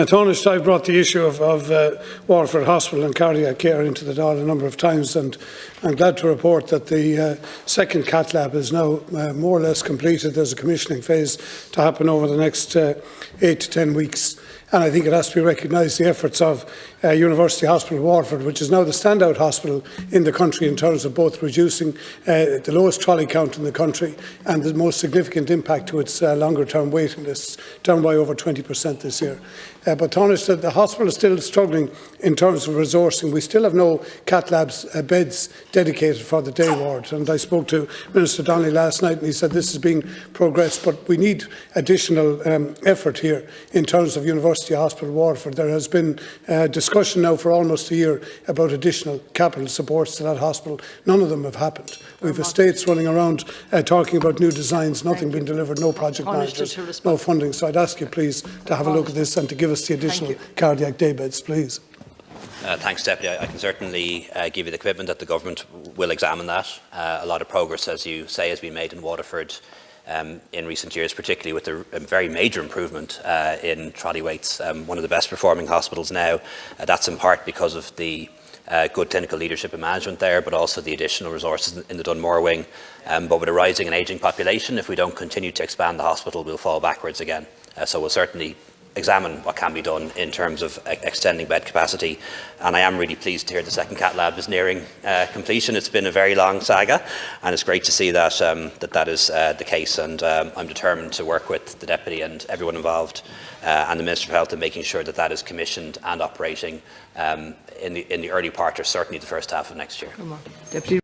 Tánaiste, I've brought the issue of Waterford Hospital and cardiac care into the Dáil a number of times, and I'm glad to report that the second cath lab is now more or less completed. There's a commissioning phase to happen over the next 8 to 10 weeks. And I think it has to be recognised the efforts of University Hospital Waterford, which is now the standout hospital in the country in terms of both reducing the lowest trolley count in the country and the most significant impact to its longer-term waiting lists, down by over 20% this year. But Tánaiste, the hospital is still struggling in terms of resourcing. We still have no cath labs beds dedicated for the day ward. And I spoke to Minister Donnelly last night and he said this is being progressed, but we need additional effort here in terms of University Hospital Waterford. There has been discussion now for almost a year about additional capital supports to that hospital. None of them have happened. We have estates running around talking about new designs, nothing been delivered, no project managers, no funding. So I'd ask you please to have a look at this and to give us the additional cardiac day beds, please. Thanks, Deputy. I can certainly give you the commitment that the Government will examine that. A lot of progress, as you say, has been made in Waterford in recent years, particularly with a very major improvement in trolley weights, one of the best performing hospitals now. That's in part because of the good clinical leadership and management there, but also the additional resources in the Dunmore wing. But with a rising and ageing population, if we don't continue to expand the hospital, we'll fall backwards again. So we'll certainly examine what can be done in terms of extending bed capacity. And I am really pleased to hear the second cath lab is nearing completion. It's been a very long saga, and it's great to see that that is the case. And I'm determined to work with the Deputy and everyone involved and the Minister of Health in making sure that that is commissioned and operating in the early part, or certainly the first half of next year. Deputy.